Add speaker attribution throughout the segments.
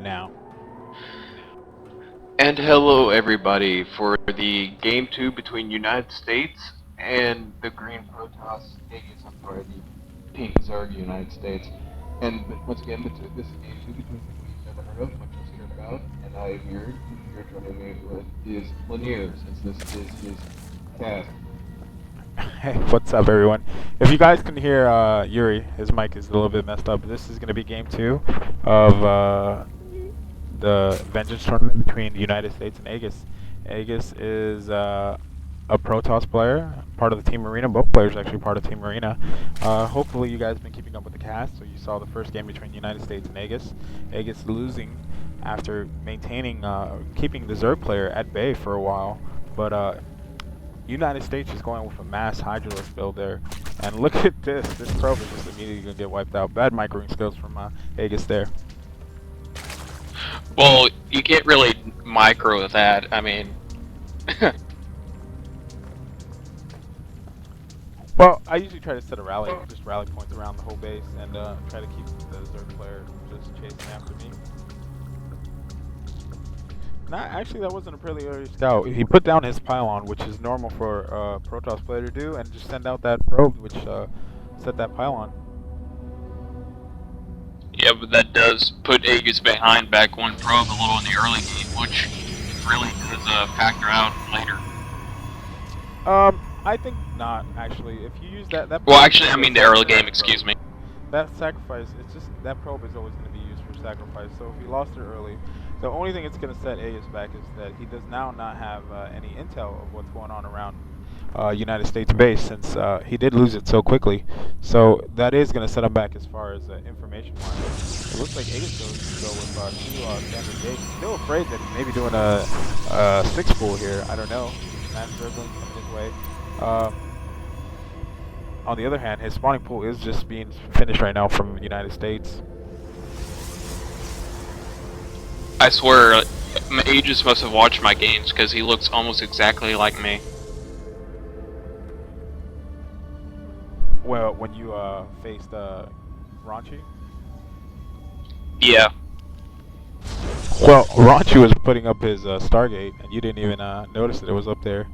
Speaker 1: now.
Speaker 2: And hello everybody for the Game 2 between United States and the Green Protoss, I'm sorry, the Pink Zerg United States. And once again, this is Game 2 between people you've never heard of, much less heard about, and I am here joining me with is Lanier, since this is his cast.
Speaker 1: Hey, what's up everyone? If you guys can hear Yuri, his mic is a little bit messed up. This is going to be Game 2 of the Vengeance tournament between the United States and Aegis. Aegis is a Protoss player, part of the Team Arena. Both players are actually part of Team Arena. Hopefully you guys have been keeping up with the cast, so you saw the first game between the United States and Aegis. Aegis losing after maintaining, keeping the Zerg player at bay for a while, but United States is going with a mass Hydralisk build there. And look at this probe is just immediately going to get wiped out. Bad microing skills from Aegis there.
Speaker 3: Well, you can't really micro that. I mean,
Speaker 1: well, I usually try to set a rally points around the whole base and try to keep the Zerg player just chasing after me. Actually, that wasn't a pretty early scout. He put down his pylon, which is normal for a Protoss player to do, and just send out that probe, which set that pylon.
Speaker 3: yeah, but that does put Aegis behind back one probe a little in the early game, which really does factor out later.
Speaker 1: I think not, actually. If you use that
Speaker 3: well, actually, I mean the early game, excuse me.
Speaker 1: That sacrifice, it's just, that probe is always going to be used for sacrifice, so if he lost it early, the only thing it's going to set Aegis back is that he does now not have any intel of what's going on around United States base, since he did lose it so quickly. So that is going to set him back as far as information-wise. It looks like Aegis goes to go with two standard gates. Still afraid that he may be doing a 6-pool here. I don't know. Mass Zergling coming his way. On the other hand, his spawning pool is just being finished right now from the United States.
Speaker 3: I swear, Aegis must have watched my games, because he looks almost exactly like me.
Speaker 1: Well, when you faced Raunchy?
Speaker 3: Yeah.
Speaker 1: Well, Raunchy was putting up his Stargate, and you didn't even notice that it was up there.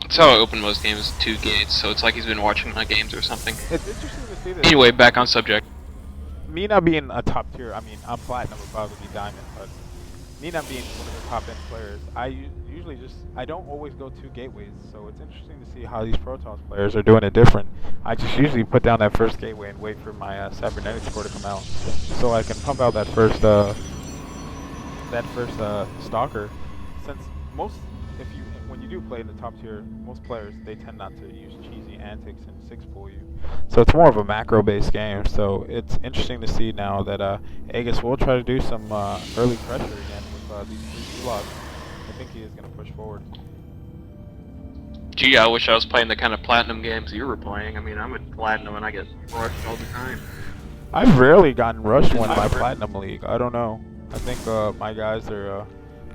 Speaker 3: That's how I open most games, 2 gates, so it's like he's been watching my games or something.
Speaker 1: It's interesting to see that.
Speaker 3: Anyway, back on subject.
Speaker 1: Me not being a top tier, I mean, I'm platinum, would probably be diamond, but me not being one of the top end players, I usually I don't always go 2 gateways, so it's interesting to see how these Protoss players are doing it different. I just usually put down that first gateway and wait for my cybernetics core to come out, so I can pump out that first stalker. Since when you do play in the top tier, most players, they tend not to use cheesy antics and 6-pool you. So it's more of a macro-based game, so it's interesting to see now that Aegis will try to do some early pressure again with these 3 blocks. I think he is going to push forward.
Speaker 3: Gee, I wish I was playing the kind of platinum games you were playing. I mean, I'm a platinum and I get rushed all the time.
Speaker 1: I've rarely gotten rushed when my platinum league. I don't know. I think my guys are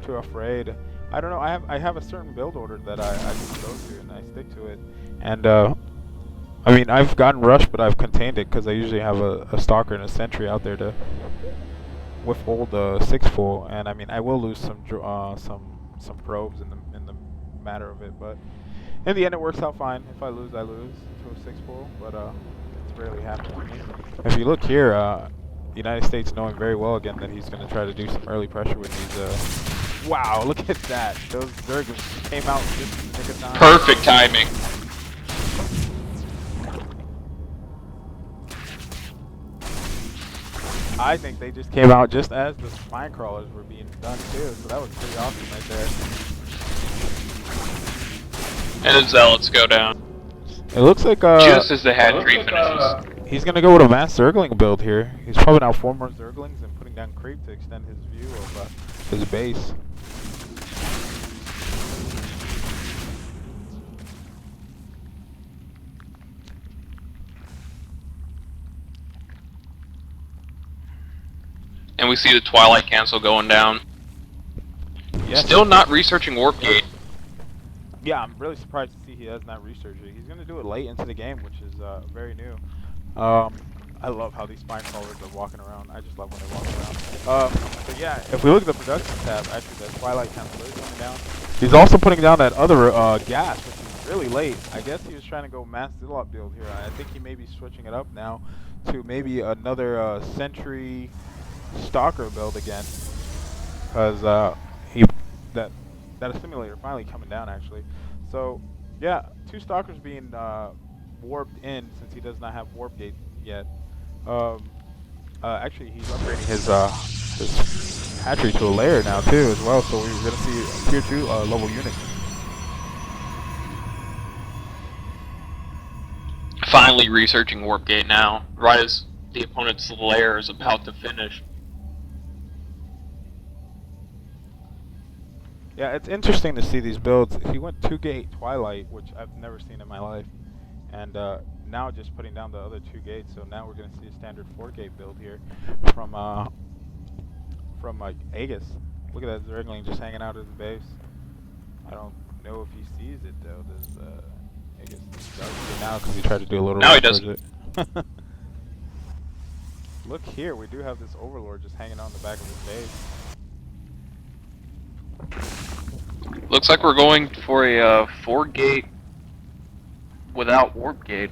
Speaker 1: too afraid. I don't know. I have a certain build order that I just go to and I stick to it. And I mean, I've gotten rushed, but I've contained it because I usually have a stalker and a sentry out there to withhold the 6-pool. And I mean, I will lose some probes in the matter of it, but in the end, it works out fine. If I lose, I lose to a 6-pool, but it's rarely happened to me. If you look here, United States knowing very well again that he's going to try to do some early pressure with these. Wow, look at that. Those Zergs came out just in the nick of time.
Speaker 3: Perfect timing.
Speaker 1: I think they just came out just as the mine crawlers were being done too, so that was pretty awesome right there.
Speaker 3: And the Zealots go down.
Speaker 1: It looks like
Speaker 3: just as the Hat Tree finishes.
Speaker 1: He's gonna go with a mass Zergling build here. He's pumping out 4 more Zerglings and putting down creep to extend his view of his base.
Speaker 3: And we see the Twilight Cancel going down. Yes. Still not researching Warp Gate.
Speaker 1: Yeah, I'm really surprised to see he has not researched it. He's going to do it late into the game, which is very new. I love how these spine crawlers are walking around. I just love when they walk around. But yeah, if we look at the production tab, actually the Twilight Templar is coming down. He's also putting down that other gas, which is really late. I guess he was trying to go mass Zilop build here. I think he may be switching it up now to maybe another Sentry Stalker build again, because he that simulator finally coming down actually. So yeah, 2 Stalkers being warped in since he does not have warp gate yet. Actually, he's upgrading his hatchery to a layer now too, as well. So we're gonna see tier 2 level units.
Speaker 3: Finally researching warp gate now, right as the opponent's lair is about to finish.
Speaker 1: Yeah, it's interesting to see these builds. He went 2-gate Twilight, which I've never seen in my life, and now just putting down the other 2 gates. So now we're gonna see a standard 4-gate build here from Aegis. Look at that Zergling just hanging out at his base. I don't know if he sees it though. Does Aegis does it now because he tried to do a little
Speaker 3: Now he
Speaker 1: towards
Speaker 3: doesn't.
Speaker 1: it. Look here, we do have this Overlord just hanging on the back of his base.
Speaker 3: Looks like we're going for a 4-gate without warp gate.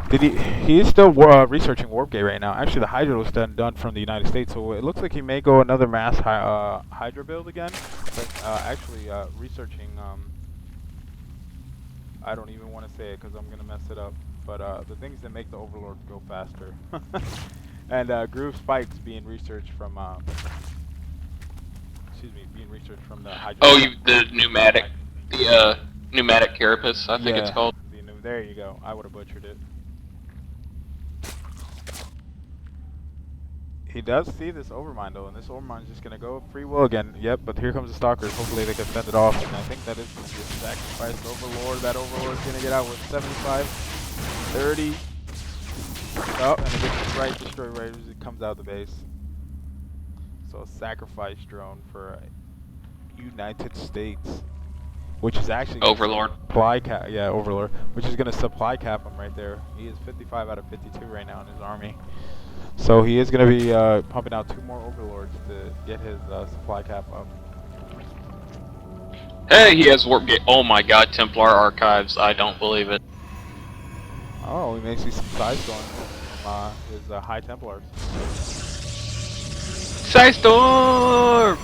Speaker 1: He is still researching warp gate right now. Actually, the Hydra was done from the United States, so it looks like he may go another mass Hydra build again. But actually, researching. I don't even want to say it because I'm gonna mess it up. But the things that make the Overlord go faster, and groove spikes being researched from. Excuse me, being researched from the Hydra.
Speaker 3: Oh, the pneumatic carapace, I think it's called.
Speaker 1: There you go. I would have butchered it. He does see this Overmind though, and this Overmind is just gonna go free will again. Yep, but here comes the Stalkers. Hopefully they can fend it off, and I think that is the sacrifice Overlord. That Overlord's gonna get out with 75, 30. Oh, and it gets right destroyed right as it comes out of the base. So a sacrifice drone for United States, which is actually
Speaker 3: Overlord.
Speaker 1: Supply cap, yeah, Overlord, which is gonna supply cap him right there. He is 55 out of 52 right now in his army. So he is going to be pumping out 2 more Overlords to get his supply cap up.
Speaker 3: Hey, he has warp gate. Oh my god, Templar Archives. I don't believe it.
Speaker 1: Oh, we may see some side storms from his High Templars.
Speaker 3: Side storm!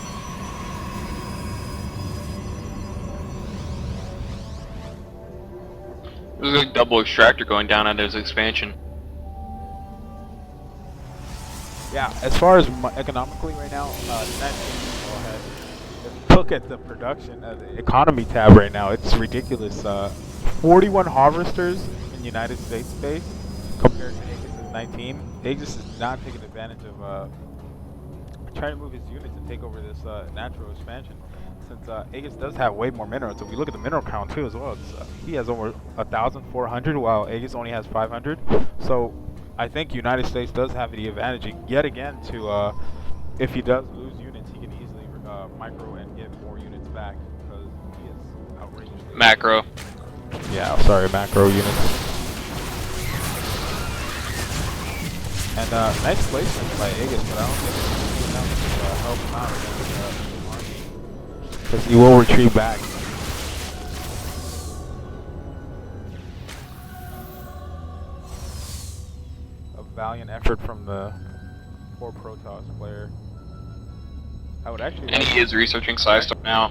Speaker 3: There's a double extractor going down at his expansion.
Speaker 1: Yeah, as far as economically right now, the United States go ahead. If you look at the production, the economy tab right now, it's ridiculous. 41 harvesters in United States base compared to Aegis' 19. Aegis is not taking advantage of trying to move his units and take over this natural expansion. Since Aegis does have way more minerals, if we look at the mineral count too as well, he has over 1,400 while Aegis only has 500. So I think United States does have the advantage yet again to, if he does lose units, he can easily micro and get more units back because he is outrageously
Speaker 3: Macro.
Speaker 1: Yeah, sorry, macro units. And nice placement by Aegis, but I don't think it's enough to help him out against the army, because he will retreat back. Valiant effort from the poor Protoss player. I would actually.
Speaker 3: And he is researching Sidestorm now.